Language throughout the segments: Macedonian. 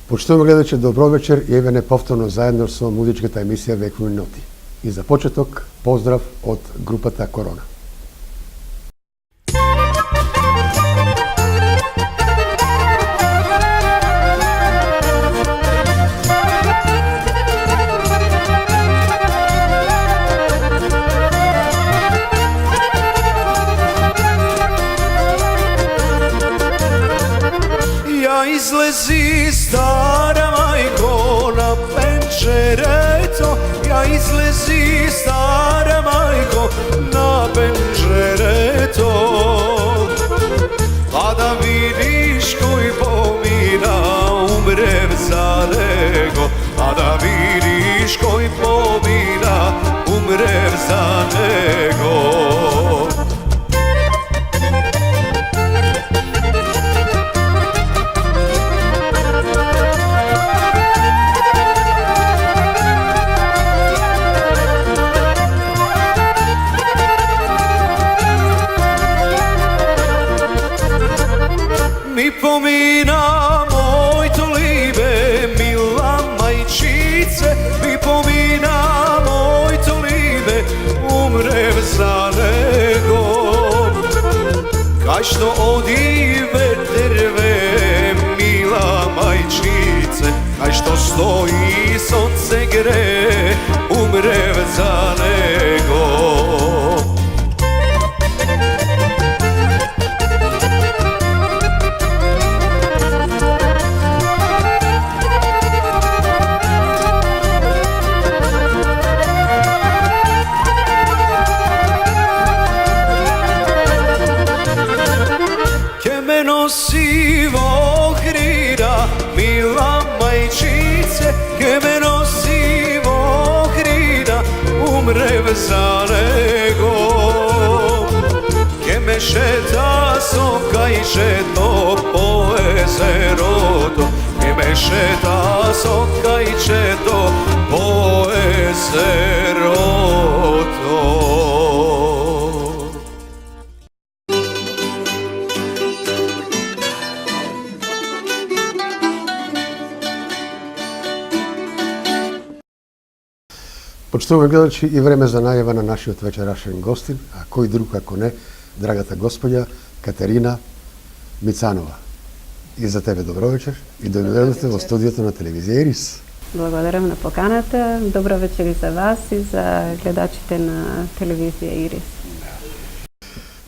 Почитуваме гледачи, добро вечер и еве не повторно заедно со музичката емисија Вековни ноти. И за почеток, поздрав од групата Корона. Izlezi stara majko na penđereto, ja izlezi stara majko na penđereto, a da vidiš koji pomina umrem za nego, a da vidiš koji pomina umrem za nego. Mi pomina moj to libe, mila majčice, mi pomina moj to libe, umrem za nego. Kaj što odi veterve, mila majčice, kaj što stoji sonce gre, umrem za nego. Nosi vohrira, mila majčice, ke me nosi vohrira, umrem za nego. Ke me šeta soka i šeto po ezeroto, ke me šeta soka i šeto po ezeroto. Почитуваме гледачи и време за најава на нашиот вечерашен гостин, а кој друг ако не, драгата господја Катерина Мицанова. И за тебе добро вечер и дојдовте во студиото на телевизија Ирис. Благодарам на поканата. Добро вечер и за вас и за гледачите на телевизија Ирис.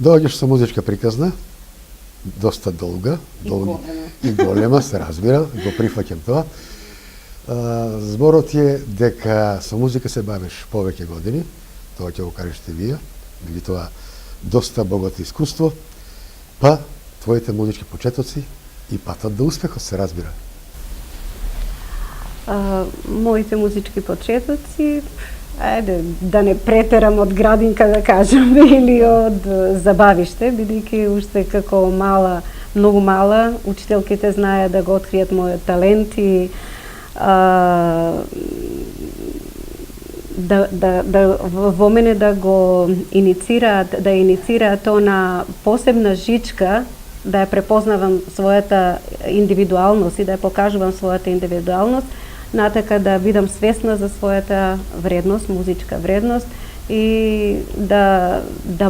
Доаѓаш со музичка приказна, доста долга, и голема, се разбира, го прифаќам тоа. Зборот е дека со музика се бавиш повеќе години, тоа ќе го кажете вие, бидејќи тоа доста богато искуство, па твоите музички почетоци и патот до успехот се разбира. Моите музички почетоци, ајде да не претерам од градинка да кажам или од забавиште, бидејќи уште како мала, многу мала, учителките знаеа да го откријат мојот талент и во мене да го иницираат она посебна жичка, да ја препознавам својата индивидуалност и да ја покажувам својата индивидуалност, натака да бидам свесна за својата вредност, музичка вредност и да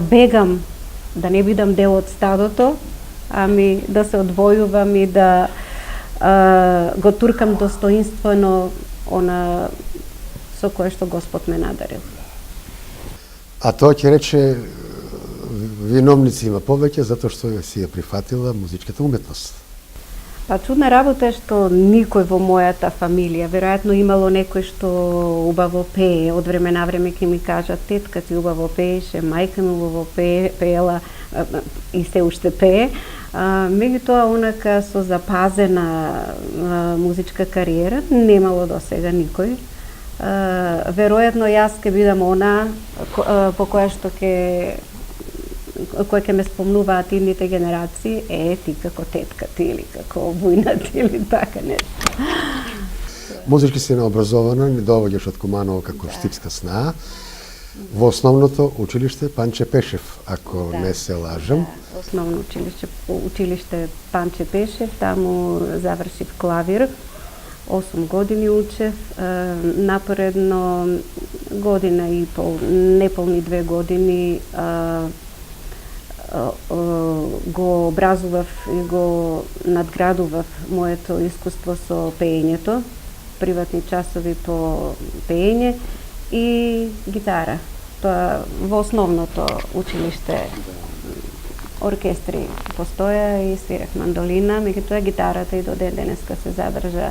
бегам, да не бидам дел од стадото, ами да се одвојувам и да го туркам достоинствено она со кое што Господ ме надарил. А тоа ќе рече виновници има повеќе затоа што си ја прифатила музичката уметност. Па чудна работа е што никој во мојата фамилија, веројатно имало некој што убаво пее, од време на време ќе ми кажат тетка ти убаво пееше, мајка ми убаво пеела и се уште пее. Меѓутоа, онака со запазена музичка кариера немало до сега никој. Веројатно јас ќе бидам она по која што кој ќе ме спомнуваат идните генерации, ти како тетка ти или како бујна ти или така нешто. Музички си необразована, не доаѓаш од Куманово како штипска снаа. Во основното училиште Панче Пешев, ако не се лажам. Основно училиште Панче Пешев, таму завршив клавир. 8 години учев, напоредно година и пол, неполни 2 години го образував и го надградував моето искуство со пеењето, приватни часови по пеење и гитара. Тоа во основното училиште оркестри постоја и свирев мандолина, меѓутоа гитарата и до ден денеска се задржа.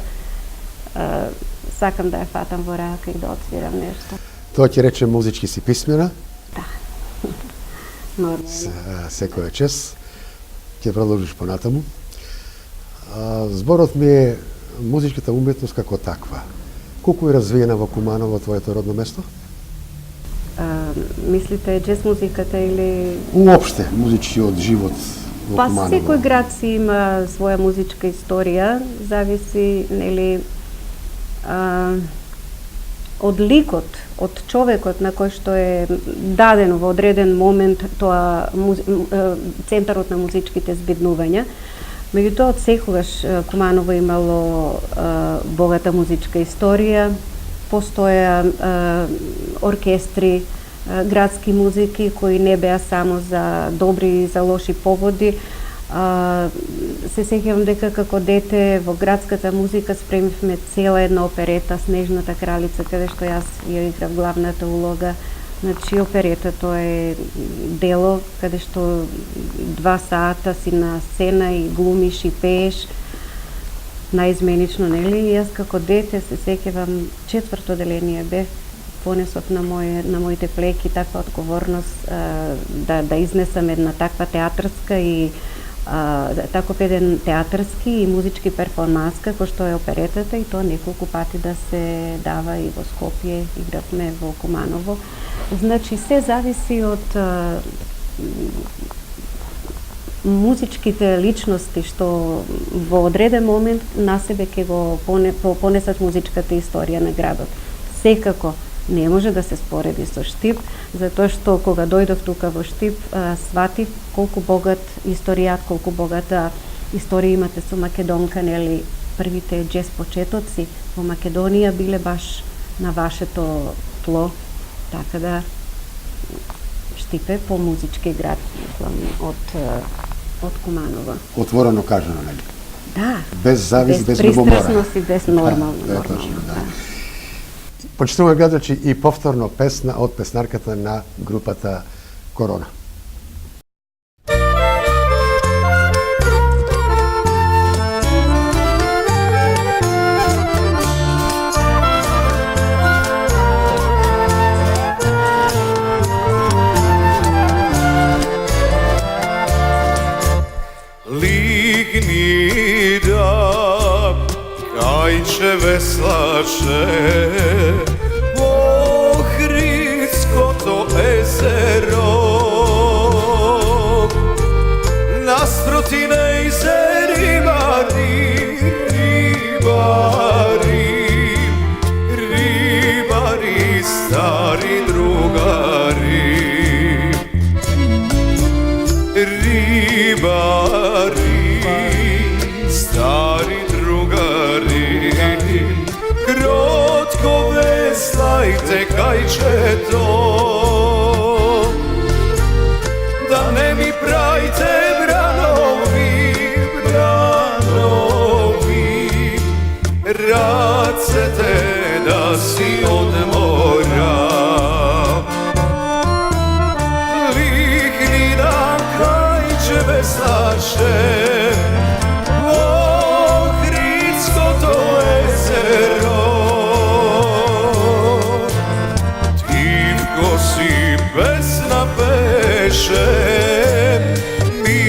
Сакам да ја фатам во рака и да отсвирам нешто. Тоа ќе рече музички си писмена. Да. Нормално. Секоја чест. Ќе продолжиш понатаму. Зборот ми е музичката уметност како таква. Колку е развиена во Куманово, твоето родно место? Мислите джез музиката или... Уопште, музичкиот живот во Па Куманово. секој град си има своја музичка историја, зависи, нели, од ликот, од човекот на кој што е дадено во одреден момент тоа центарот на музичките збиднувања. Меѓутоа, од секогаш Куманово имало богата музичка историја, постоја оркестри, градски музики кои не беа само за добри и за лоши поводи. Се сеќавам дека како дете во градската музика спремивме цела една оперета Снежната кралица, каде што јас ја играв главната улога. Значи, оперета тоа е дело каде што 2 сата си на сцена и глумиш и пееш наизменично, нели? И јас како дете се сеќавам 4-то деление бев, понесов на моите плеки таква одговорност да изнесам една таква театарска и таков еден театарски и музички перформанс како што е оперетата, и тоа неколку пати да се дава и во Скопје, игравме во Куманово. Значи, се зависи од музичките личности што во одреден момент на себе ќе го понесат музичката историја на градот. Секако не може да се спореди со Штип, затоа што кога дојдов тука во Штип, сватив колку богат историјат, колку богата историја имате со Македонка, нели? Првите джез почетоци во Македонија биле баш на вашето тло, така да Штип е по-музички град од Куманово. Отворено кажано, нели? Да. Без завист, без любомора. Без пристрасност и без нормално. Да, е точно, да. Почитуваме гледачи и повторно песна од песнарката на групата Корона. Ligni da kajče veslače po Hridsko ezero, nasprotine ribari, stari drugari, stari drugari, krotko veslajte kajče to, da ne mi prajte branovi, racete da si odmora. Ligni nam kajče veslače, pesna peše, mi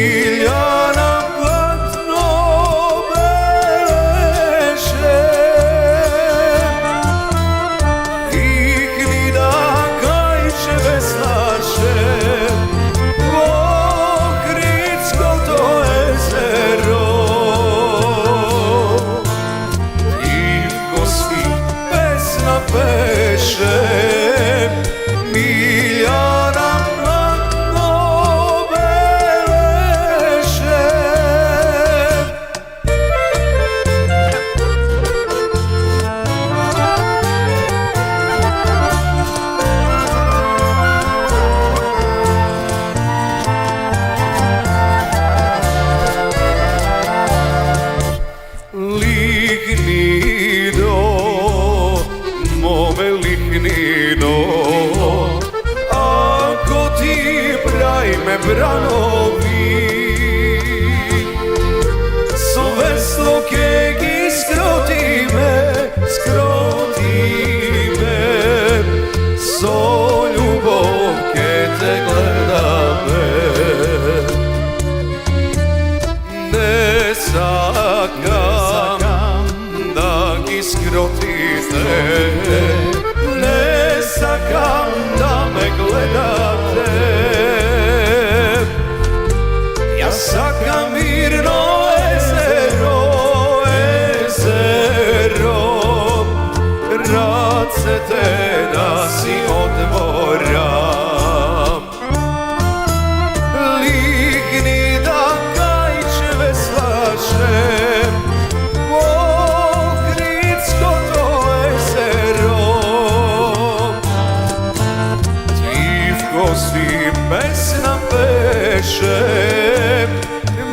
беше,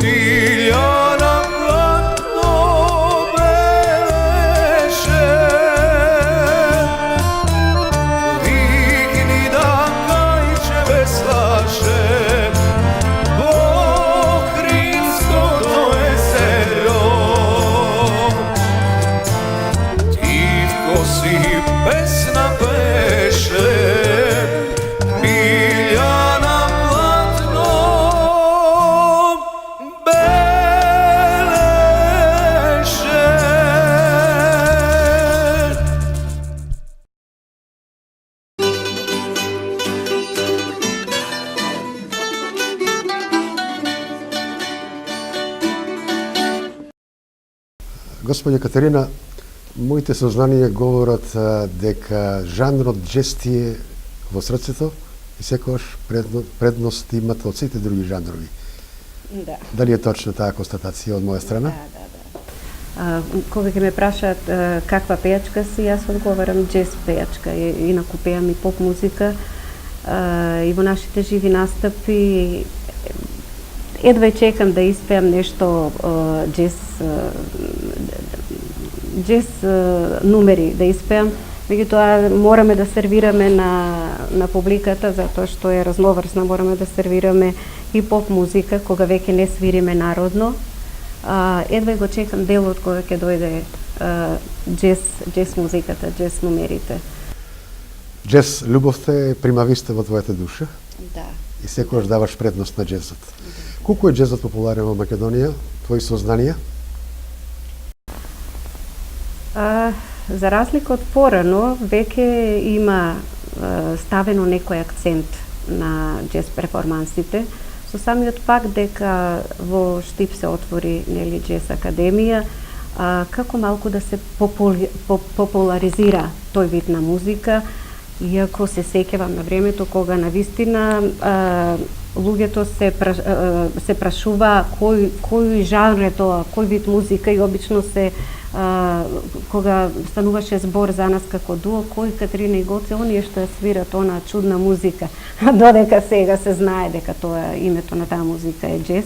Miljana platno beleše. Vigni da kajče veslaše, Ohrinsko to je seljo. Tivko si pesna peše, Miljana platno beleše. Господја Катерина, моите сознанија говорат дека жанрот джез ти е во срцето и секогаш предност имат од сите други жанрови. Да. Дали е точна таа констатација од моја страна? Кога ќе ме прашаат каква пејачка си, јас одговарам джез пејачка. Инаку пеам и поп музика и во нашите живи настапи едва чекам да испеам нешто джез нумери да испеам. Меѓутоа мораме да сервираме на публиката затоа што е разноврсна, мораме да сервираме и поп музика кога веќе не свириме народно. Едва го чекам делот кога ќе дојде джез музиката, джез нумерите. Джез љубовта е примависта во твојата душа Да. и секогаш даваш предност на джезот. Колку е джезот популарен во Македонија? Твои сознанија? За разлика од порано, веќе има ставено некој акцент на джез перформансите, со самиот факт дека во Штип се отвори нели джез академија, како малку да се популаризира тој вид на музика, иако се сеќавам на времето кога навистина луѓето се прашува кој жанр е тоа, кој вид музика и обично се кога стануваше збор за нас како дуо, кој Катерина и Гоце, оние што ја свират она чудна музика, додека сега се знае дека тоа името на таа музика е джез.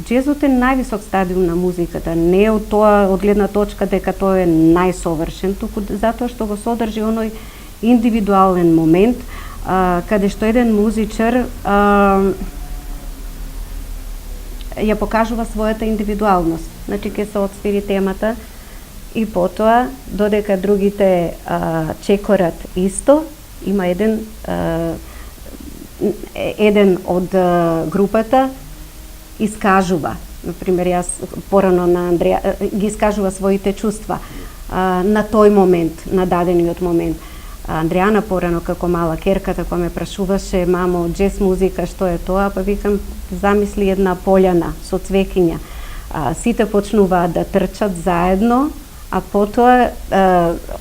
Джезот е највисок стадиум на музиката, не од тоа од гледна точка дека тој е најсовршен, туку затоа што го содржи оној индивидуален момент, каде што еден музичар ја покажува својата индивидуалност. Значи ќе се отсвири темата и потоа, додека другите чекорат исто, има еден од групата искажува. Например, јас порано на Андреја ги искажува своите чувства на тој момент, на дадениот момент. Андрејана порано како мала керката која ме прашуваше: мамо, джез музика, што е тоа? Па викам, замисли една пољана со цвеќиња. Сите почнуваат да трчат заедно, а потоа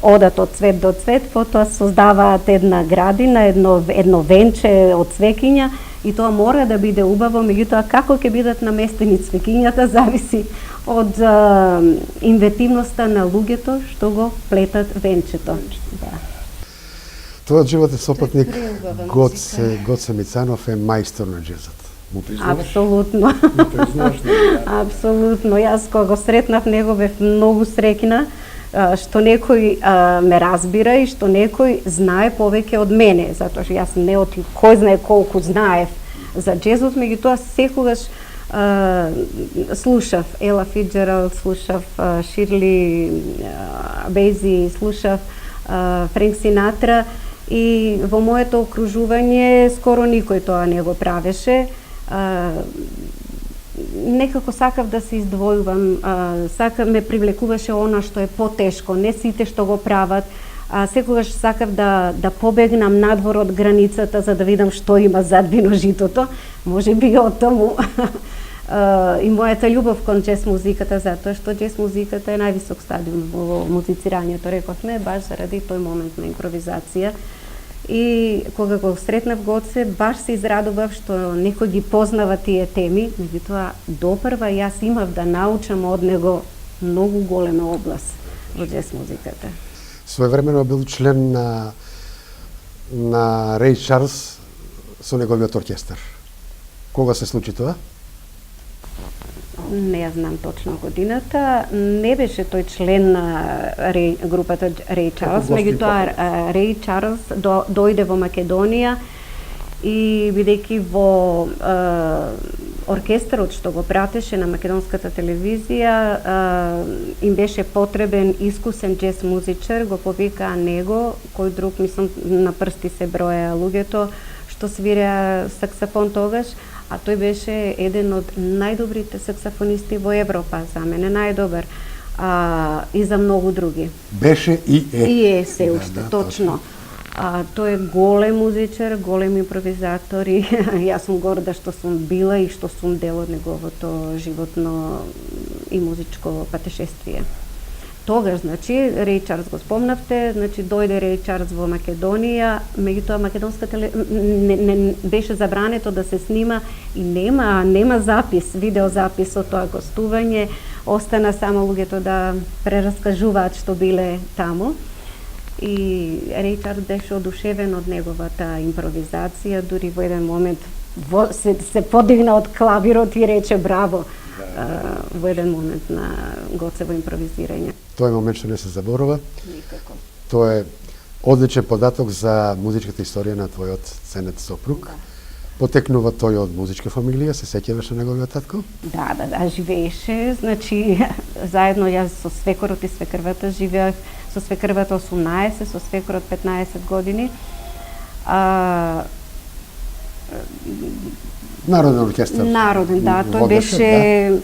одат од цвет до цвет, потоа создаваат една градина, едно венче од цвеќиња и тоа мора да биде убаво, меѓутоа како ќе бидат наместени цвеќињата зависи од инвентивноста на луѓето што го плетат венчето. Да. Твојот животен сопатник Гоце Мицанов е мајстор на джезот. Апсолутно. Апсолутно. Јас кога го сретнав него бев многу среќна што некој ме разбира и што некој знае повеќе од мене, затоа што јас не од кој знае колку знаев за джезот, меѓутоа секогаш слушав Ела Фицџералд, слушав Ширли Бейзи, слушав Френк Синатра и во моето окружување скоро никој тоа не го правеше. Некако сакав да се издвојувам, ме привлекуваше она што е потешко, не сите што го прават, секогаш сакав да побегнам надвор од границата за да видам што има зад виножитото, можеби од таму и мојата љубов кон джез музиката, затоа што джез музиката е највисок стадиум во музицирањето, рековме, баш заради тој момент на импровизација. И кога го сретнав Гоце, баш се израдував што некој ги познава тие теми, меѓутоа допрва јас имав да научам од него многу голема област во джез музиката. Своевремено бил член на Рей Чарлс со неговиот оркестар. Кога се случи тоа? Не ја знам точно годината. Не беше тој член на групата Рей Чарлс, меѓутоа Рей Чарлс дојде во Македонија и бидејќи во оркестарот што го пратеше на македонската телевизија им беше потребен искусен џез музичар, го повикаа него, кој друг, мислам на прсти се броја луѓето што свиреа саксофон тогаш, а тој беше еден од најдобрите саксофонисти во Европа, за мене најдобар, и за многу други. Беше и е. И е се уште, точно. Тој е голем музичар, голем импровизатор и јас сум горда што сум била и што сум дел од неговото животно и музичко патешествие. Тогаш, значи, Рей Чарлс го спомнавте, значи дојде Рей Чарлс во Македонија, меѓутоа македонска не беше забрането да се снима и нема запис, видеозапис од тоа гостување, остана само луѓето да прераскажуваат што биле таму. И Рей Чарлс беше одушевен од неговата импровизација, дури во еден момент се подигна од клавирот и рече браво во еден момент на Гоцево импровизирање. Тоа е момент што не се заборува. Никако. Тоа е одличен податок за музичката историја на твојот ценет сопруг. Да. Потекнува тој од музичка фамилија, се сеќаваш на неговиот татко? Да, живееше, значи заедно јас со свекорот и свекрвата живеев, со свекрвата 18, со свекорот 15 години. Народен оркестар. Народен, да, тој беше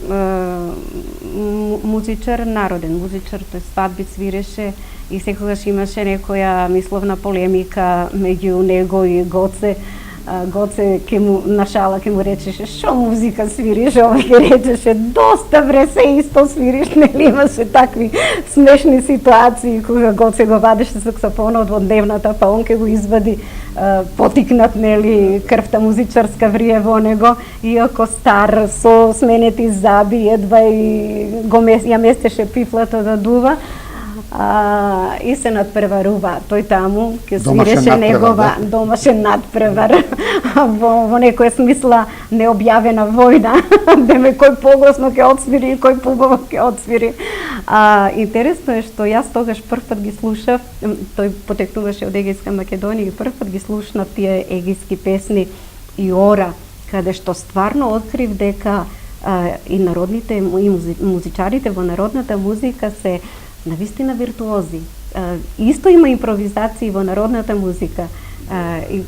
музичар, народен музичар, тој свадби свиреше и секогаш имаше некоја мисловна полемика меѓу него и Гоце. Гоце ке му на шала ке му речеше шо музика свириш, овој ке речеше доста бре се исто свириш, нели имаше такви смешни ситуации кога Гоце го вадеше саксофонот во дневната, па он ке го извади потикнат, нели, крвта музичарска врие во него, иако стар со сменети заби, едва и ја местеше пифлата да дува. И се надпреварува. Тој таму ке свиреше негова домашен надпревар во некоја смисла необјавена војна, деме кој погласно ќе отсвири и кој побаво ќе отсвири. Интересно е што јас тогаш првпат ги слушав, тој потекнуваше од Егејска Македонија и првпат ги слушнав тие егијски песни и ора, каде што стварно открив дека и народните и музичарите во народната музика се навистина виртуози. Исто има импровизации во народната музика. И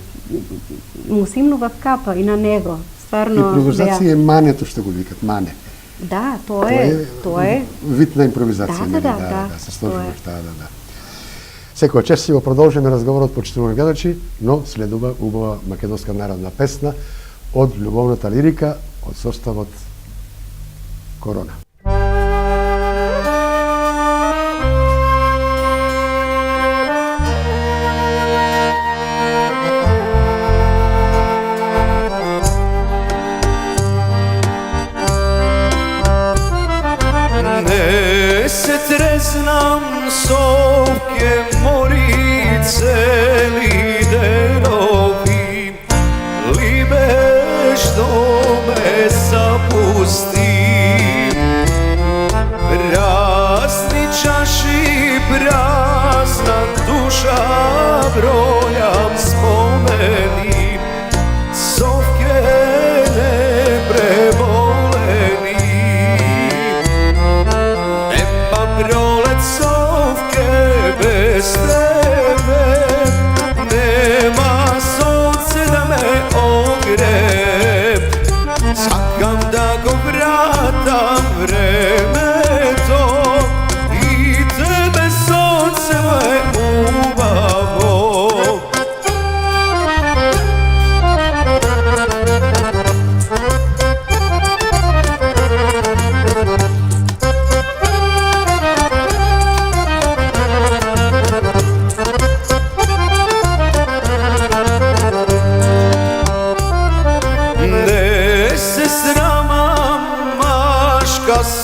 му симнував капа и на него. Стварно, импровизација е мането што го викат, мане. Да, тоа е вид на импровизација, да, се сложуваш, да. Секоја чест си го продолжиме разговорот, почитувани гледачи, но следува убава македонска народна песна од љубовната лирика од составот Корона. Znam sopke morice li delovi, libe što me zapusti. Prazni čaši, prazna duša, brojam spomeni, sopke ne preboleni. Prolet sovke bez tebe, nema sonce da me ogre. Čakam da go vratam vreme to i tebe sonce moje ubavo.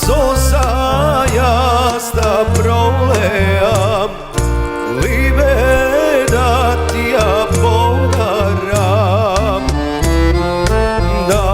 Sosa jas da prolejam, libe da ti ja podaram, da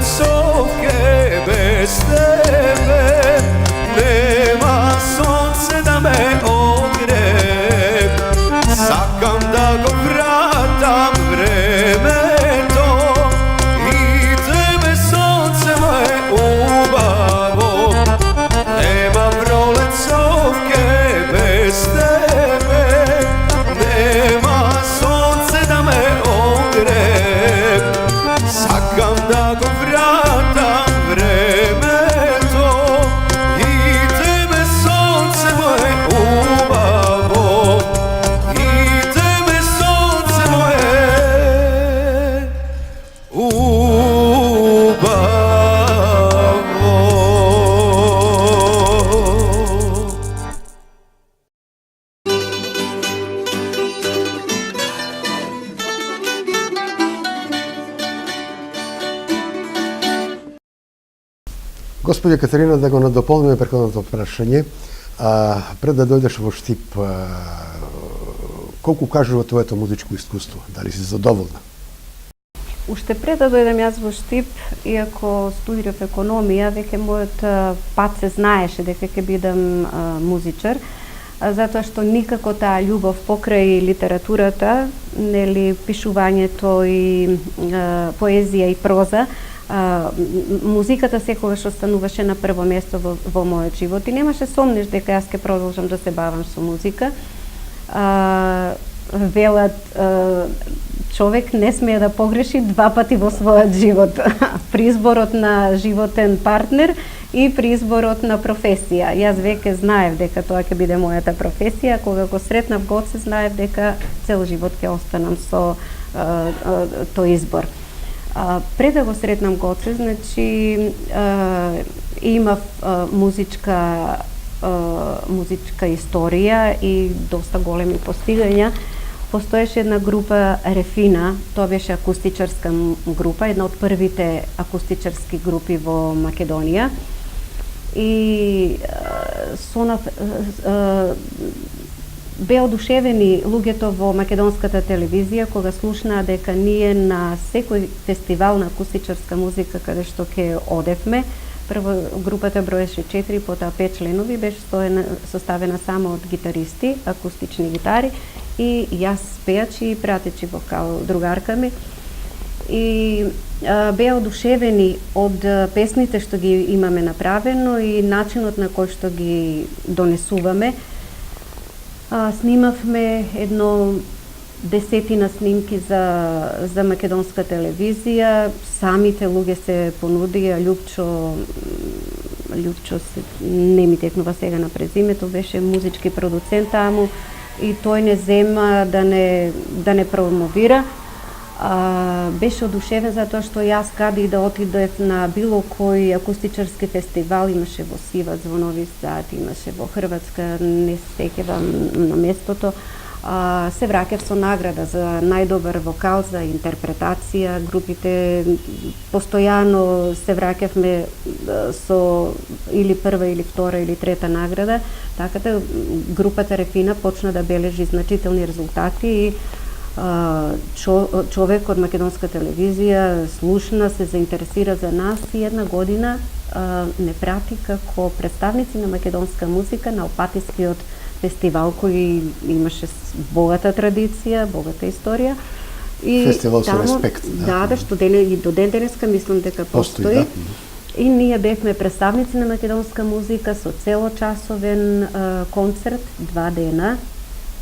provlecovke bez tebe, nema sonce da me ogre, sakam da go vratam vreme to, i tebe sonce moje ubavo, nema provlecovke bez tebe, nema sonce da me ogre, sakam da go vratam vreme to, i tebe sonce moje ubavo, i tebe sonce moje ubavo. Господја Катерина, да го надополниме претходното прашање, пред да дојдеш во Штип, колку кажува твоето музичко искуство? Дали си задоволна? Уште пред да дојдем јас во Штип, иако студирав економија, веќе мојот пат се знаеше дека ќе бидам музичар, затоа што никако таа љубов покрај литературата, нели пишувањето и поезија и проза, музиката секогаш остануваше на прво место во мојот живот и немаше сомнеш дека јас ќе продолжам да се бавам со музика. Велат, човек не смее да погреши два пати во својот живот. При изборот на животен партнер и при изборот на професија. Јас веќе знаев дека тоа ќе биде мојата професија, кога го сретнав Гоце, знаев дека цел живот ќе останам со тој избор. Пред да го сретнам Гоце, значи имав музичка историја и доста големи постигања. Постоеше една група Рефина, тоа беше акустичарска група, една од првите акустичарски групи во Македонија. И беа одушевени луѓето во македонската телевизија кога слушнаа дека ние на секој фестивал на акустичарска музика каде што ќе одевме, прво групата броеше 4, потоа 5 членови, беше составена само од гитаристи, акустични гитари и јас пејачи и пратечи вокал, другарка ми. И беа одушевени од песните што ги имаме направено и начинот на кој што ги донесуваме. Снимавме едно 10 снимки за македонска телевизија, самите луѓе се понудија, Љупчо не ми текнува сега на презимето, беше музички продуцент таму и тој не зема да не промовира. Беше одушевен затоа што јас каде и да отидев на било кој акустичарски фестивал, имаше во Сивац, во Нови Сад, имаше во Хрватска, не се сеќавам на местото, се враќав со награда за најдобар вокал, за интерпретација. Групите постојано се враќавме со или прва, или втора, или трета награда. Така да групата Рефина почна да бележи значителни резултати и човек од македонска телевизија слушна, се заинтересира за нас и една година не прати како представници на македонска музика на Опатискиот фестивал кој имаше богата традиција, богата историја. И фестивал со респект. Да, што и до ден денеска мислам дека постои. И ние бевме представници на македонска музика со целочасовен концерт, 2 дена,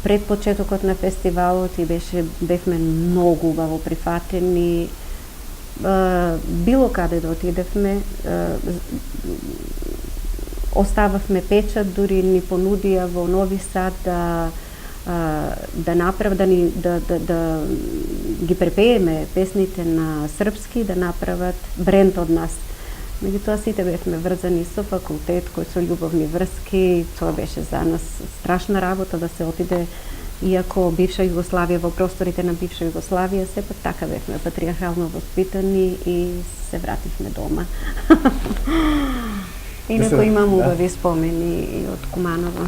пред почетокот на фестивалот и бевме многу убаво прифатени. Било каде да отидевме, остававме печат, дури ни понудија во Нови Сад да ги препееме песните на српски, да направат бренд од нас. Меѓутоа сите бевме врзани со факултет, кој со љубовни врски, тоа беше за нас страшна работа да се отиде, иако бивша Југославија, во просторите на бивша Југославија, сепак така бевме патриархално воспитани и се вративме дома. Инако имам убави спомени од Куманово.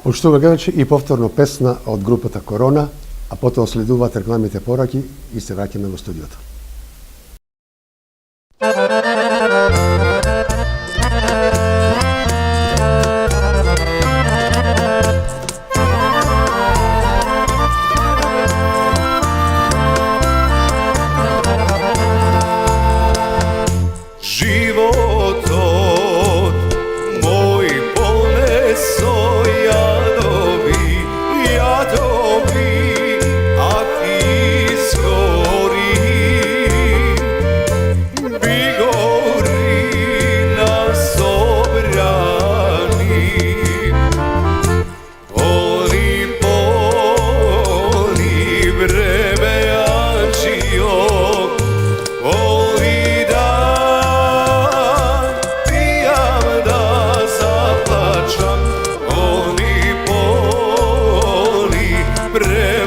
Од што гледачи и повторно песна од групата Корона, а потоа следуваат рекламните пораки и се враќаме во студиото.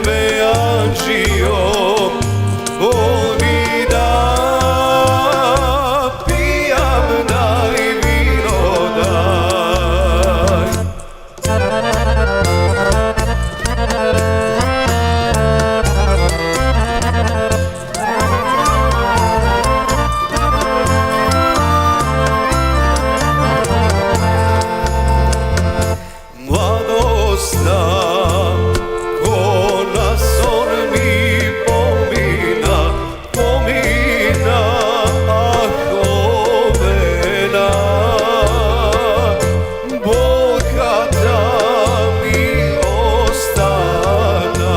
vreme Anđio, voli da pijam, daj vino daj. Mladostna, ko na son mi pomina, pomina, ah ovena, bogata mi ostana.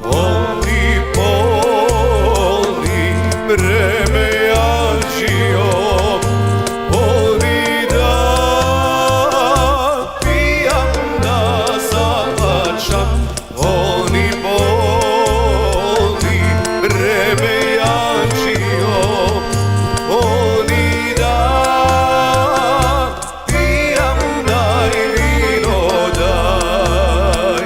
Poli, poli, vreme Anđio, poli da pijam, da zalačam. Poli, poli, vreme Anđio, poli da pijam, daj vino daj.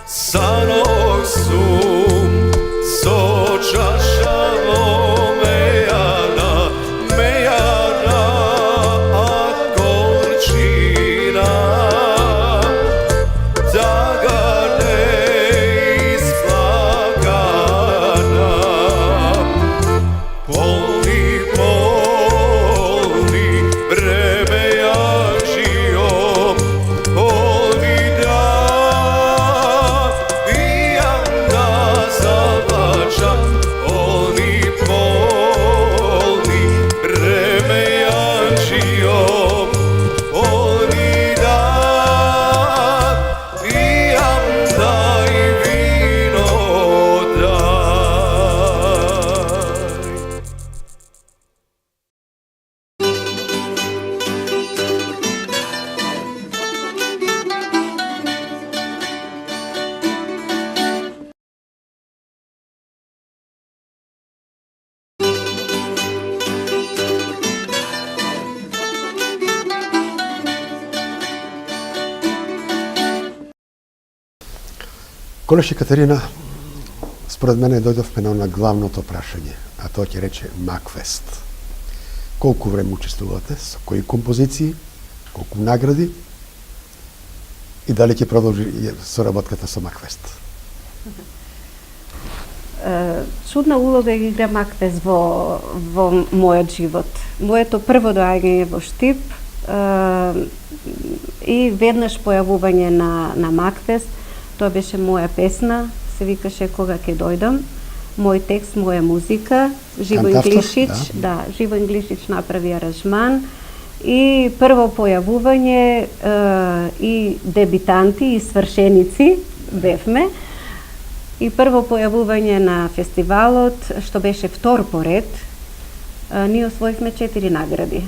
Sanog sum, soča šalomejana, mejana, a gorčina, da ga ne isplakana. Poli, poli, vreme Anđio, poli da pijam, da zalačam. Poli, poli, vreme Anđio, poli da pijam, daj vino daj. Колеш и Катерина, според мене дојдовме на главното прашање, а тоа ќе рече Макфест. Колку време учествувате, со кои композиции, колку награди и дали ќе продолжи соработката со Макфест? Чудна улога игра Макфест во мојот живот. Моето прво доаѓање во Штип и веднаш појавување на Макфест. Тоа беше моја песна, се викаше Кога ќе дојдам. Мој текст, моја музика, Живо Инглишич, да, Живо Инглишич направи аранжман и прво појавување и дебитанти и свршеници бевме. И прво појавување на фестивалот, што беше втор поред, ние освоивме 4 награди.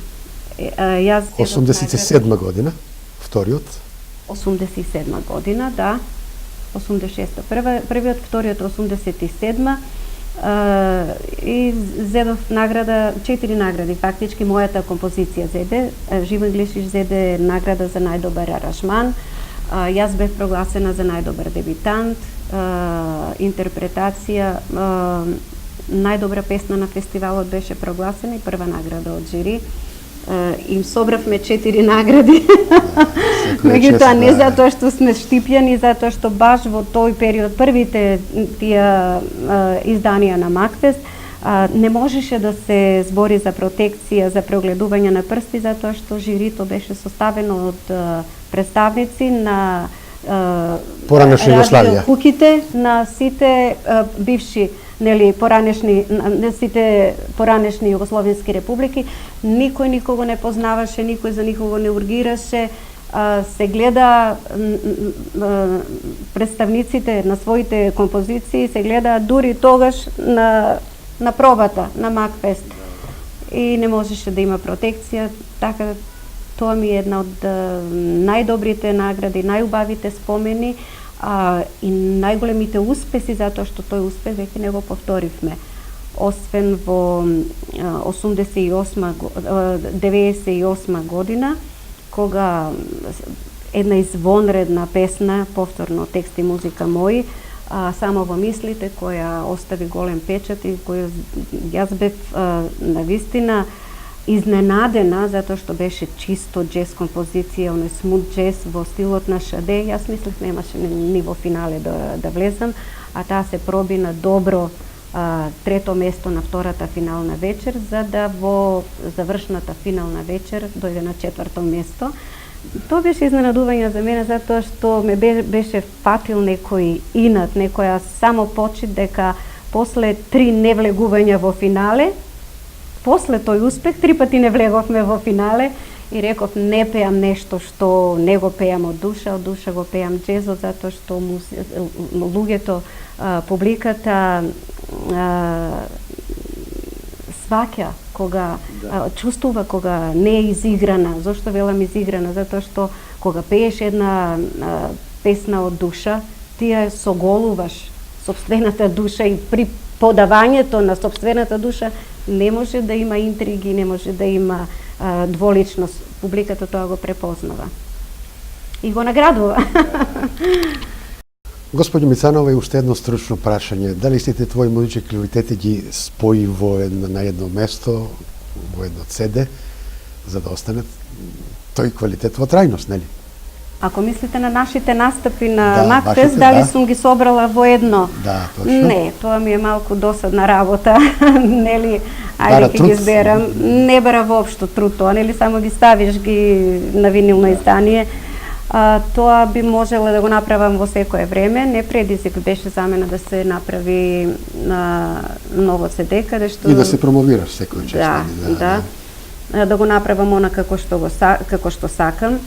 Јас 87 година, вториот. 87 година, да. 86-та првиот, вториот 87-ма и зедов награда, 4 награди, фактички мојата композиција зеде, Живо Инглишич зеде награда за најдобар аранжман, јас бев прогласена за најдобар дебитант, интерпретација, најдобра песна на фестивалот беше прогласена и прва награда од жири. Им собравме 4 награди. Меѓутоа не затоа што сме штипјани, затоа што баш во тој период, првите тие изданија на Макфест, не можеше да се збори за протекција, за преогледување на прсти, затоа што жирито беше составено од представници на поранешна Југославија, куките на сите бивши сите поранешни југословенски републики. Никој никого не познаваше, никој за никого не ургираше. Се гледа представниците на своите композиции, се гледа дури тогаш на пробата на Макфест. И не можеше да има протекција, така тоа ми е една од најдобрите награди, најубавите спомени, и најголемите успеси, затоа што тој успех веќе не го повторивме. Освен во 98 година, кога една извонредна песна, повторно текст и музика мои, само во мислите, која остави голем печат и која јас бев навистина изненадена, затоа што беше чисто джез композиција, оној смут джез во стилот на Шаде. Јас мислев немаше ни во финале да влезам, а таа се проби на добро трето место на втората финална вечер, за да во завршната финална вечер дојде на четврто место. Тоа беше изненадување за мене, затоа што ме беше фатил некој инат, некоја само почит дека после 3 невлегувања во финале, после тој успех 3 пати не влеговме во финале и реков не пеам нешто што не го пеам од душа го пеам джезот, затоа што луѓето, публиката сваќа кога чувствува кога не е изиграна. Зошто велам изиграна? Затоа што кога пееш една песна од душа, ти ја соголуваш сопствената душа и при подавањето на сопствената душа не може да има интриги, не може да има дволичност. Публиката тоа го препознава и го наградува. Господи Мицанова, и уште едно стручно прашање. Дали сите твои музички квалитети ги спои на едно место, во едно CD, за да остане тој квалитет во трајност, нели? Ако мислите на нашите настапи на Да, Макфест, вашите, дали да. сум ги собрала во едно? Да, точно. Не, тоа ми е малку досадна работа, нели, Бара ајде ќе труд. ги изберам. Не бара воопшто труд тоа, нели, само ги ставиш ги на винилно издание. Тоа би можела да го направам во секое време. Не предизвик беше за мене да се направи ново CD, каде што... И да се промовираш секој час. Да, нели? да го направам она како што сакам.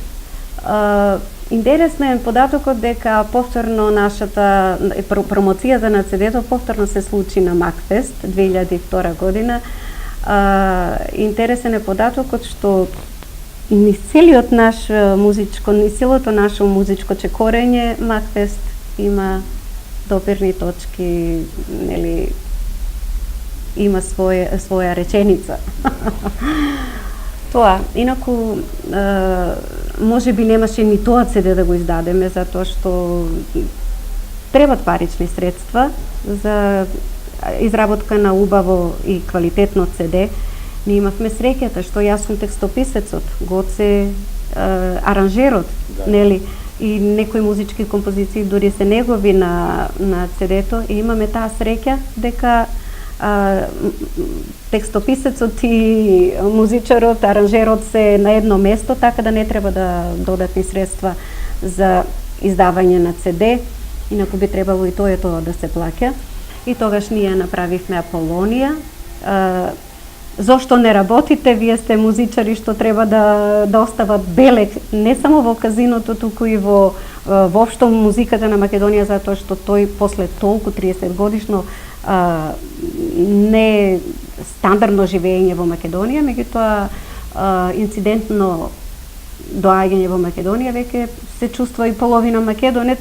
Интересно е податокот дека повторно нашата промоцијата на CD-то повторно се случи на Макфест 2002 година. Интересен е податокот што ни целиот наш музичко, ни целото наше музичко чекорење Макфест има допирни точки, нели, има своја реченица. Тоа, инаку може би немаше ни тоа CD да го издадеме, затоа што требат парични средства за изработка на убаво и квалитетно CD. Ние имавме среќата што јас сум текстописецот, Гоце аранжерот, нели, и некои музички композиции дури се негови на CD-то, и имаме таа среќа дека текстописецот и музичарот, аранжерот се на едно место, така да не треба да додатни средства за издавање на CD, инаку би требало и тоа да се плаќа. И тогаш ние направивме Аполонија. Зошто не работите? Вие сте музичари што треба да остават белег не само во казиното, туку и воопшто музиката на Македонија, затоа што тој после толку 30 годишно не стандардно живење во Македонија, меѓутоа инцидентно доаѓање во Македонија веќе се чувства и половина македонец,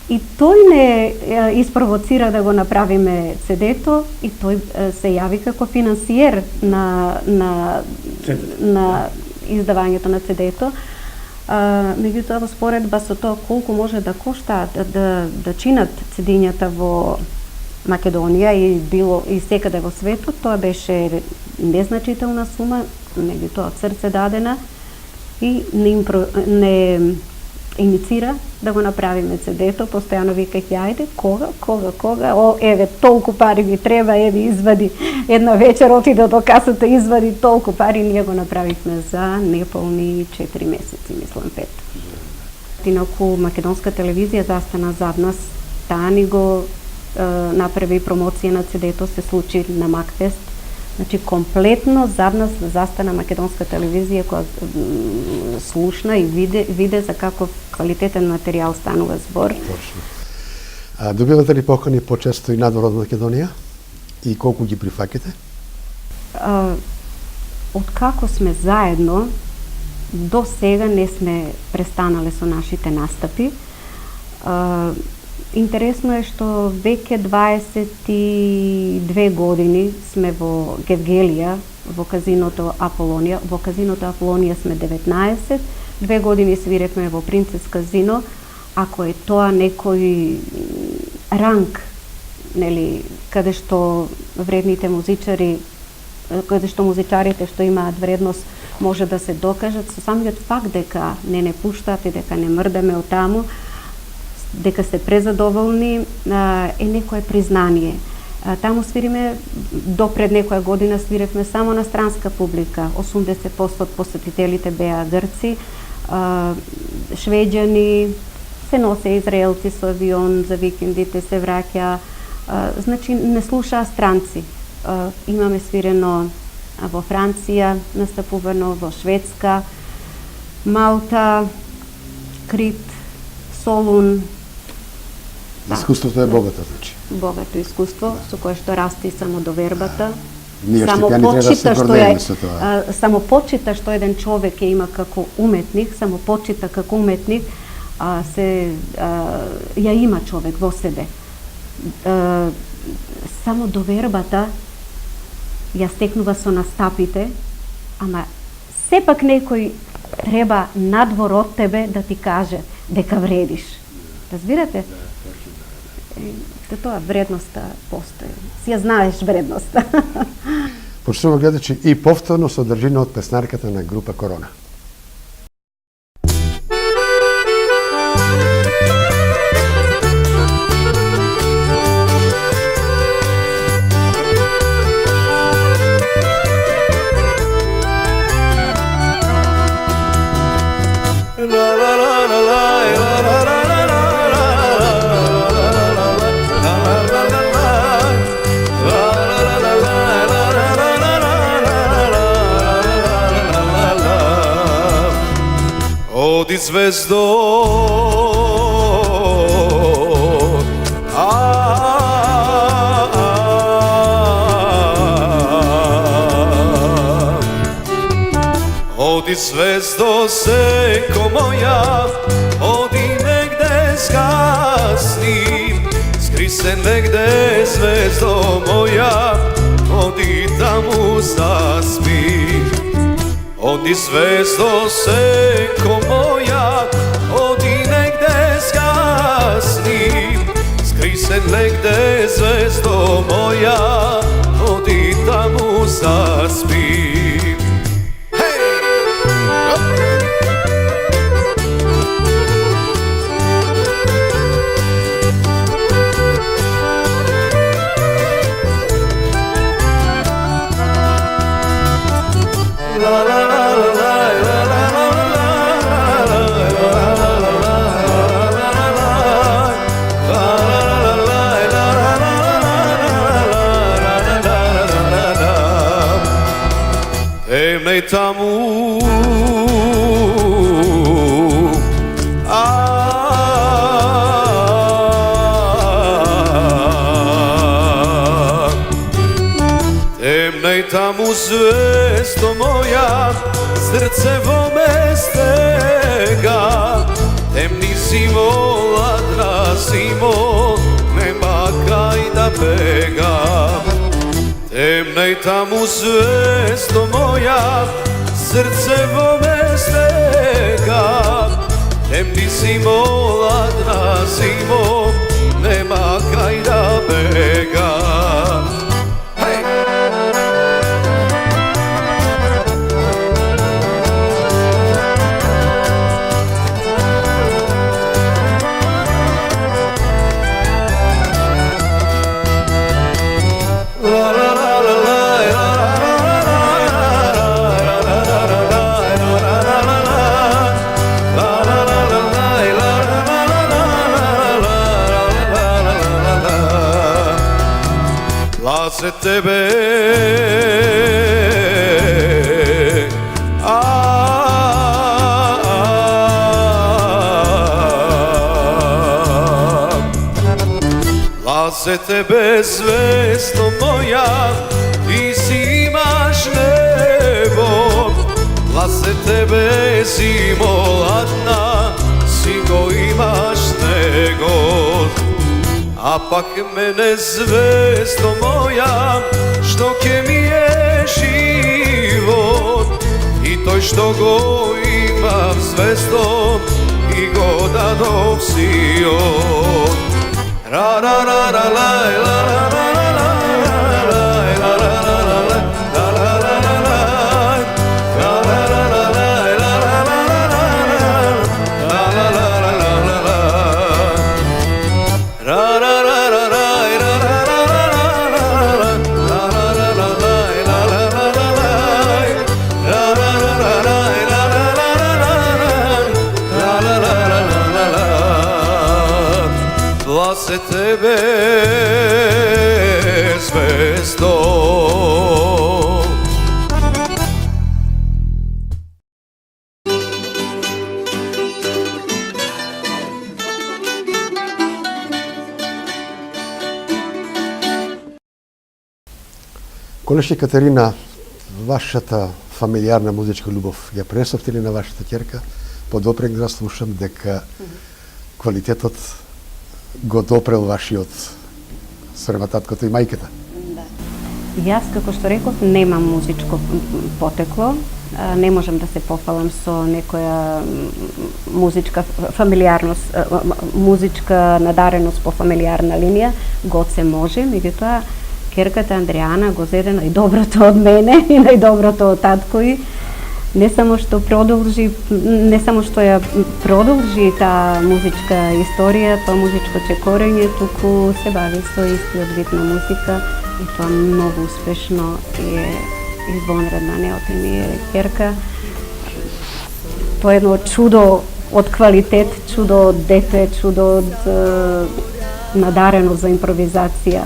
и тој не испровоцира да го направиме CD-то, и тој се јави како финансиер на издавањето на CD-то. Меѓутоа, во споредба со тоа колку може да коштаат да чинат CD-њата во Македонија и секаде во светот, тоа беше незначителна сума, меѓутоа од срце дадена, и не иницира да го направиме CD-то. Постојано викај, ајде, кога, еве, толку пари ми треба, еве, извади, една вечер отида до касата, извади толку пари, ние го направивме за неполни 4 месеци, мислам 5. Инаку македонска телевизија застана зад нас, таа ни го направи промоција на CD-то, се случи на Макфест. Значи, комплетно зад нас застана македонска телевизија која слушна и виде за каков квалитетен материјал станува збор. Точно. Добивате ли покани почесто и надвор од Македонија? И колку ги прифаќате? Откако сме заедно, до сега не сме престанале со нашите настапи. Интересно е што веќе 22 години сме во Гевгелија, во казиното Аполонија. Во казиното Аполонија сме 19, 2 години свиревме во Принцес казино. Ако е тоа некој ранг, нели, каде што вредните музичари, каде што музичарите што имаат вредност може да се докажат, со самиот факт дека не пуштат и дека не мрдаме од таму, дека се презадоволни, е некое признание. Таму свириме, до пред некоја година свиревме само на странска публика. 80% од посетителите беа грци, швеđани, се носе израелци со авион за викендите, се враќа. Значи, не слушаа странци. Имаме свирено во Франција, настапувано во Шведска, Малта, Крит, Солун. Искуството е богато, значи. Богато искуство, со кое што расте и самодовербата. Ние штипјани треба да се гордееме со тоа. Само почита што еден човек ја има како уметник, само почита како уметник, ја има човек во себе. Само довербата ја стекнува со настапите, ама сепак некој треба надвор од тебе да ти каже дека вредиш. Разбирате? Тоа вредноста постои. Си ја знаеш вредноста. Почнуваме гледачи и повторно содржина од песнарката на група Корона. Odi zvezdo, odi zvezdo, seko moja, odi negde zgasni, skri se negde zvezdo moja, odi tamo zaspi. Odi zvezdo, seko moja, odi negde zgasni, skri se negde zvezdo moja, odi tamo zaspi. Tamo temnej tamo zvezdo moja, srce vome stega, temni si vola trazimo, nema kaj da begam. Temnej tamo zvezdo moja, srce vome stega, temni si mola trazimo, nema kaj da begam. Se tebe Laze tebe zvezdo moja, ti si imaš nebo, laze tebe zimo ladna, si go imaš nebo. god. A pak mene zvezdo moja, što ke mi je život, i to što go imam zvezdo, i go da dok si od. Ra ra ra ra la la la la la la la la la la. Se tebe zvezdo. Колешće Катерина, вашата фамилиарна музичка љубов ја пренесовте ли на вашата ќерка? Подопрег да слушам дека квалитетот го допрел вашиот спрема таткото и мајката. Да. Јас, како што реков, немам музичко потекло. Не можам да се пофалам со некоја музичка фамилиарност, музичка надареност по фамилиарна линија. Год се може, меѓутоа ќерката Андријана го зеде најдоброто од мене и најдоброто од татко и не само што ја продолжи таа музичка историја, тоа музичко чекорење, туку се бави со истиот вид на музика и тоа многу успешно е извонредна, неоти ми е ќерка. Тоа е едно чудо од квалитет, чудо од дете, чудо од надарено за импровизација.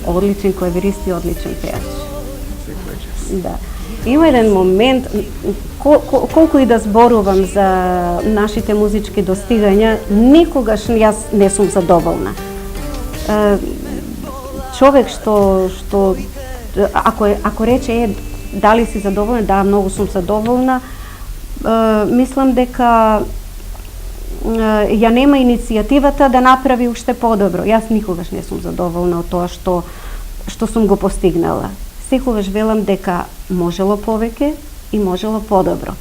Одличен клавирист и одличен пејач. Да. Има еден момент, колку и да зборувам за нашите музички достигања, никогаш јас не сум задоволна. Човек што ако рече дали си задоволна, да, многу сум задоволна, мислам дека ја нема иницијативата да направи уште подобро. Јас никогаш не сум задоволна од тоа што сум го постигнала. Секогаш велам дека можело повеќе и можело подобро.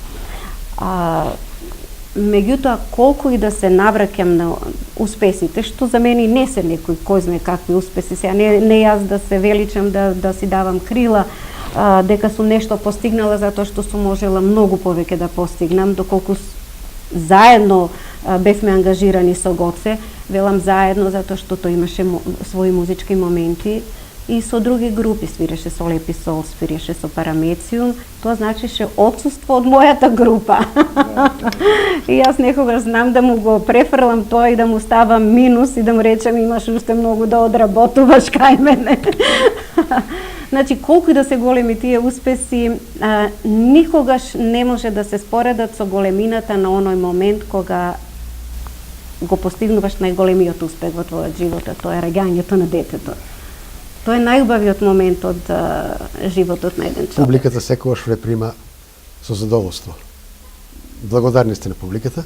Меѓутоа, колку и да се навраќам на успесите, што за мене не се некои кој знае какви успеси, сега не јас да се величам, да си давам крила, дека сум нешто постигнала затоа што сум можела многу повеќе да постигнам, доколку заедно бевме ангажирани со Гоце, велам заедно затоа што тој имаше своји музички моменти и со други групи, свиреше со Лепи Сол, свиреше со Парамециум, тоа значише отсуство од мојата група. И јас некогаш знам да му го префрлам тоа и да му ставам минус и да му речем имаш уште многу да одработуваш кај мене. Значи, колку и да се големи тие успеси, никогаш не може да се споредат со големината на оној момент кога го постигнуваш најголемиот успех во твојот живот, тоа е раѓањето на детето. Тоа е најубавиот момент од животот на еден човек. Публиката секогаш ве прима со задоволство. Благодарни сте на публиката?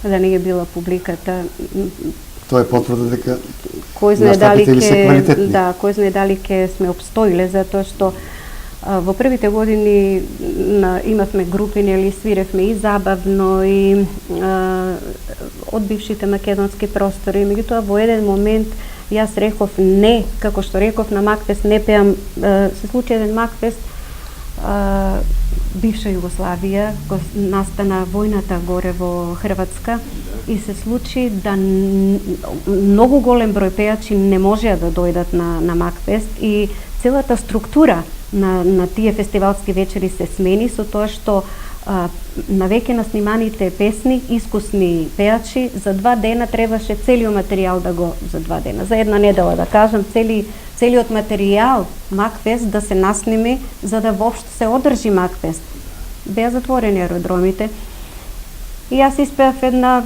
Да не е била публиката. Тоа е потврда дека кој знае дали квалитетни. Да, кој знае дали ќе сме обстоиле, затоа што во првите години имавме групи, нели, свиревме и забавно и од бившите македонски простори, меѓутоа во еден момент јас реков не, како што реков на Макфест, не пеам, се случи еден Макфест, бивша Југославија, настана војната горе во Хрватска и се случи да многу голем број пејачи не можеа да дојдат на Макфест и целата структура на тие фестивалски вечери се смени со тоа што навеќе на сниманите песни, искусни пејачи, за 2 дена требаше целиот материјал да го, за 2 дена, за една недела да кажам, целиот материјал Макфест да се насними за да воопшто се одржи Макфест. Беа затворени аеродромите. И јас испеав една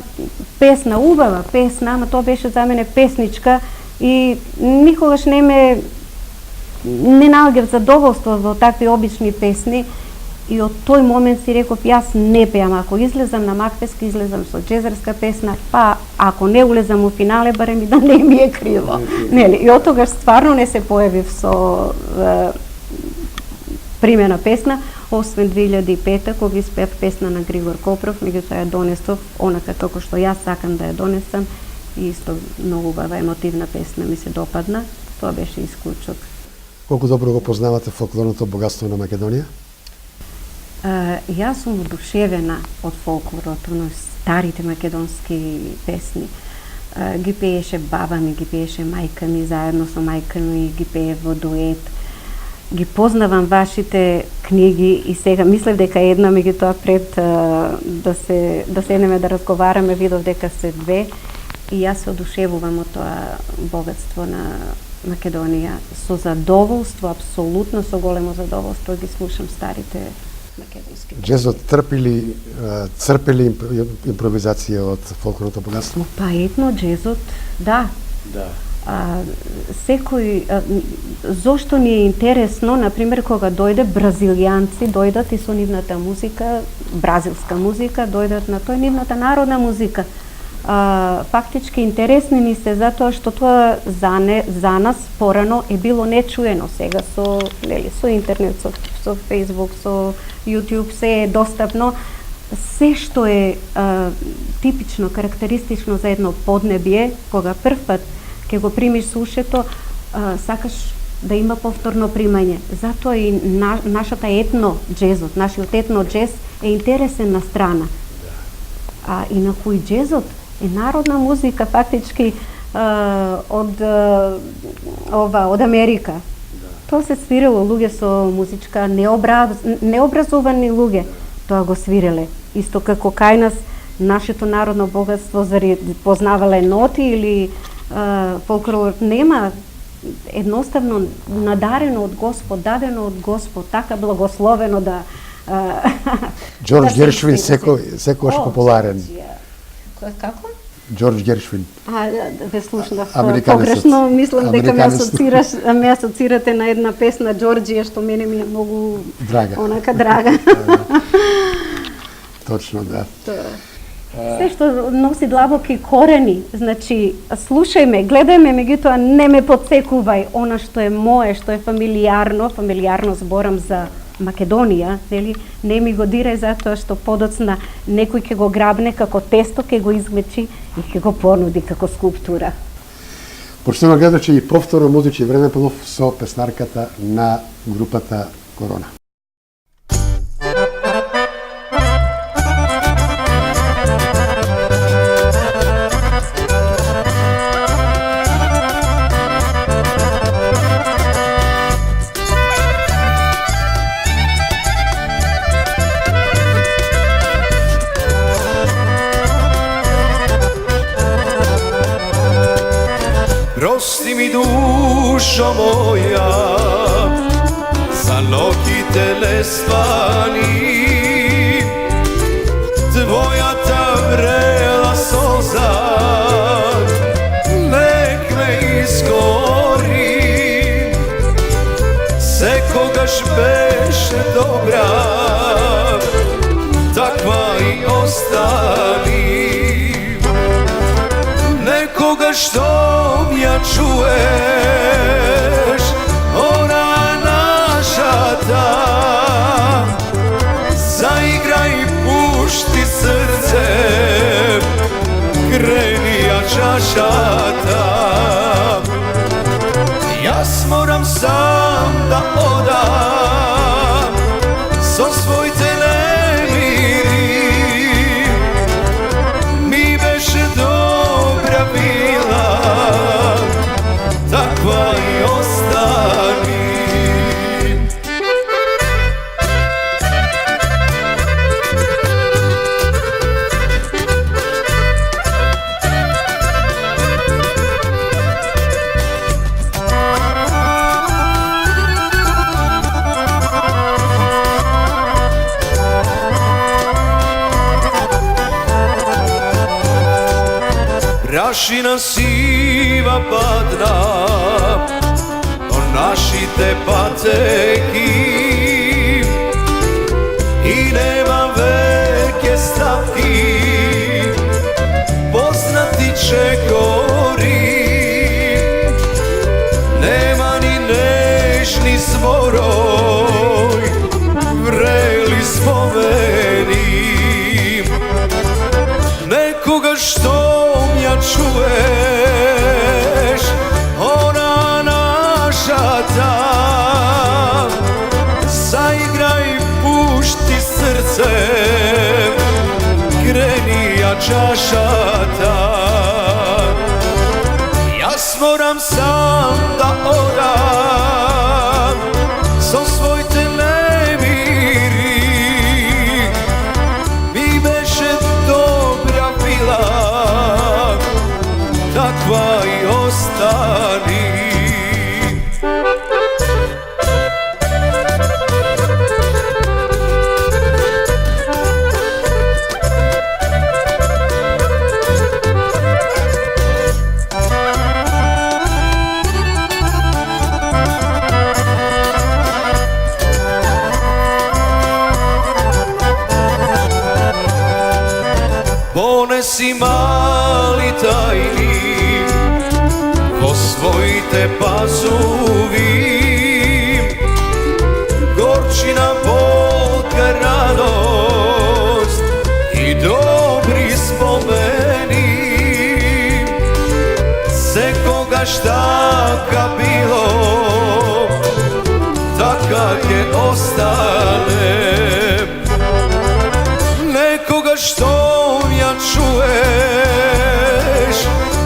песна, убава песна, ама тоа беше за мене песничка и никогаш не наоѓав задоволство во такви обични песни. и од тој момент си реков, јас не пеам, ако излезам на Макфеска, излезам со джезерска песна, па ако не улезам у финале, барем и да не ми е криво. Нели? И од тогаш стварно не се појавив со примена песна, освен 2005 кога испеав песна на Григор Копров, меѓутоа ја донесов онака како што јас сакам да ја донесам, и исто многу убава емотивна песна ми се допадна. Тоа беше исклучок. Колку добро го познавате фолклорното богатство на Македонија? Јас сум одушевена од фолклорото, на старите македонски песни. Ги пееше баба ми, ги пееше мајка ми, заедно со мајка ми ги пее во дует. Ги познавам вашите книги и сега мислев дека една, меѓутоа пред да седнеме да разговараме, видов дека се две и јас се одушевувам од тоа богатство на Македонија. Со задоволство, апсолутно со големо задоволство ги слушам старите македонски. Джезот црпели импровизација од фолклорното богатство? Па етно джезот, да. Да. Секој, зошто ни е интересно, например, кога бразилијанци дојдат и со нивната музика, бразилска музика, дојдат на тој нивната народна музика. Фактички интересни ни се затоа што тоа за нас порано е било нечуено. Сега со интернет, со Facebook, со YouTube се е достапно. Се што е типично, карактеристично за едно поднебие, кога првпат ќе го примиш сушето, сакаш да има повторно примање. Затоа и нашата етно джезот, нашиот етно джез е интересен на страна. Инаку и джезот е народна музика фактички од Америка. Тоа се свирело луѓе со музичка необразовани луѓе, тоа го свиреле. Исто како кај нас нашето народно богатство заради познавале ноти или фолклор нема, едноставно надарено од Господ, дадено од Господ, така благословено да Джордж Гершвин секогаш популарен. Како? Джордж Гершвин. Ве слушнав погрешно, мислам дека ме асоцирате на една песна Џорџија што мене ми е многу драга. Онака драга. Точно, да. Се што носи длабоки корени, значи слушајме, гледајме, меѓутоа не ме подсекувај она што е мое, што е фамилиарно зборам за Македонија, нели, не ми го дирај затоа што подоцна некој ќе го грабне како тесто, ќе го измечи и ќе го понуди како скулптура. Почнува гледачи и повторно музички времеплов со песнарката на групата Корона. Prosti mi dušo moja, za nokite ne spani, tvoja ta vrela soza nek me izgori, sekogaš beše dobra, takva i ostani. Nekoga što ja čuješ, ona naša ta, zaigraj i pušti srce, kreni jača šata. Jas moram sam da odam, so svoj telemiri, mi beše dobra bila, takva i ostani. Prašina siva padna o našite pateki, i nema veke stavki, poznati će gori, nema ni nežni zboroj, vreli spomeni nekoga što mja čuješ, ona naša ta, zaigraj, pušti srcem, kreni ja čaša ta. Ja moram sam da odam, so svoj te nemiri, mi beše dobra bila, takva i ostani. Ponesi mali tajni, osvojite pazuvi, gorčina, vodka, radost i dobri spomeni, se koga šta ka bilo, takav je ostane, nekoga što ja čuješ,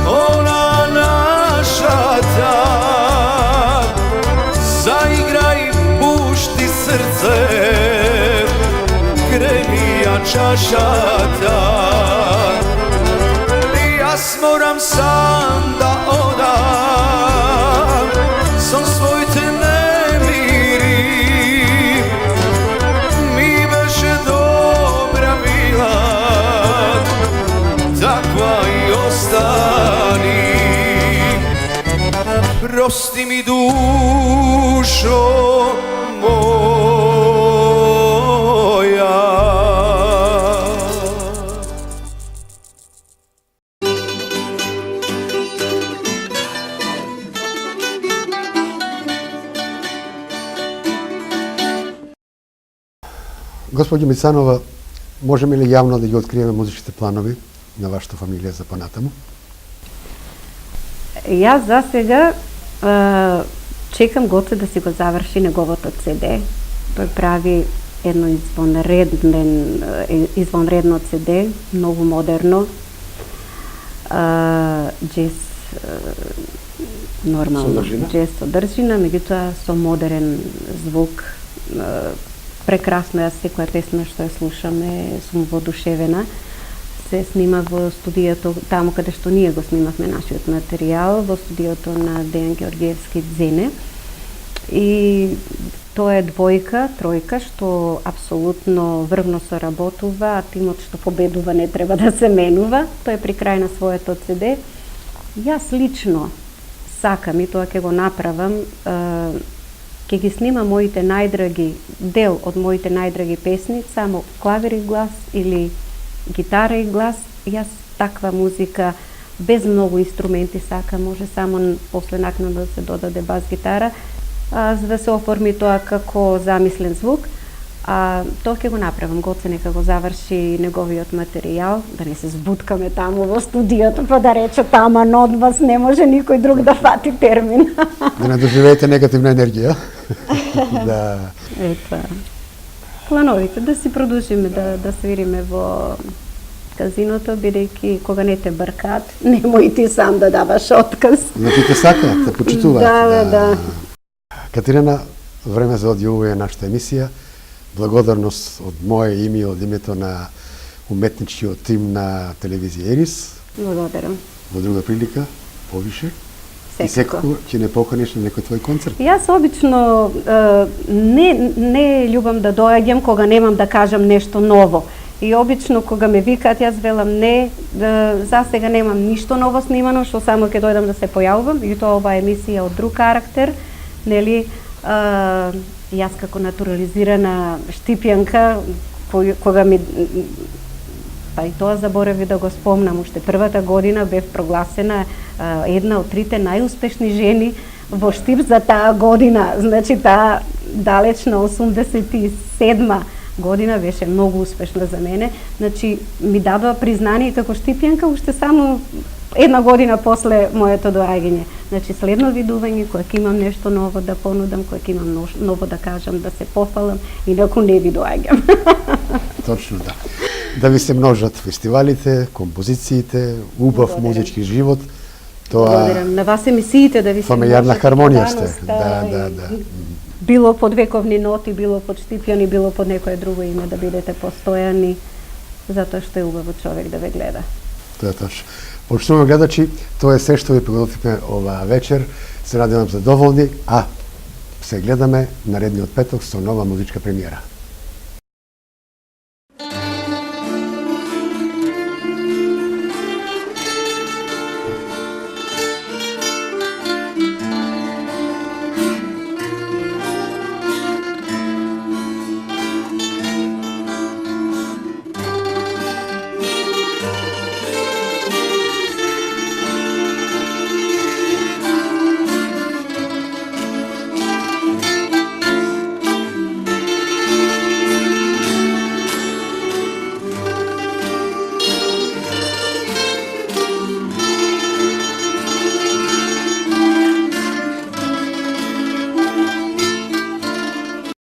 ona naša ta, zaigraj, pušti srce, kreni ja čaša ta. Ja moram sam da odam, sam svoj te nemiri, mi beše dobra bila, takva i ostani. Prosti mi dušo moja. Gospođo Micanova, možemo li javno da ги otkrijeme muzičke planovi na вашата фамилија за понатаму? Јас за сега чекам Гоце да си го заврши неговото CD. Тој прави едно извонредно CD, многу модерно, джез нормално, джез содржина, меѓутоа со модерен звук. Прекрасно, јас секоја песна што ја слушам сум воодушевена. Се снима во студиото, таму каде што ние го снимавме нашиот материјал, во студиото на Дејан Георгиевски Дзене. И тоа е тројка, што апсолутно врвно соработува, а тимот што победува не треба да се менува. Тој е при крај на своето CD. Јас лично сакам и тоа ќе го направам, ќе ги снимам моите најдраги, дел од моите најдраги песни, само клавир и глас или гитара и глас. Јас таква музика без многу инструменти сакам, може само после накнадно да се додаде бас гитара, за да се оформи тоа како замислен звук. Тоа ќе го направам, Гоце нека го заврши неговиот материјал, да не се збуткаме таму во студиото, па да рече тама од вас не може никој друг да фати термин. Да не доживеете негативна енергија. Да. Ето. Плановите да си продолжиме да свириме во казиното, бидејќи кога не те бркаат, немој ти сам да даваш отказ. Но ти те сакаат, те почитуваат. Да. Катерина, време за одјавување нашата емисија. Благодарност од моје име и од името на уметничкиот тим на телевизија Ерис. Благодарам. Во друга прилика, повише. И Секако. ќе не поканиш на некој твој концерт? Јас обично не љубам да доаѓам кога немам да кажам нешто ново. И обично кога ме викаат, јас велам не, за сега немам ништо ново снимано, што само ќе дојдам да се појавувам. И тоа ова емисија од друг карактер, нели, Јас како натурализирана Штипјанка, кога ми па и тоа заборави да го спомнам, уште првата година бев прогласена една од 3 најуспешни жени во Штип за таа година. Значи таа далечна 87 година беше многу успешна за мене. Значи ми дадоа признание како Штипјанка уште само една година после моето доаѓање. Значи следно видување, кога ќе имам нешто ново да понудам, кога ќе имам ново да кажам, да се пофалам, инаку не ви доаѓам. Точно да. Да ви се множат фестивалите, композициите, убав музички живот. Благодарам на вас емисиите да ви се фамилиарна хармонија сте. Да. Било под вековни ноти, било под Штипјани, било под некое друго име, да бидете постојани, затоа што е убаво човек да ве гледа. Тоа е точно. Почнуваме гледачи, тоа е се што ви приготвивме оваа вечер. Се надевам задоволни, а се гледаме наредниот петок со нова музичка премиера.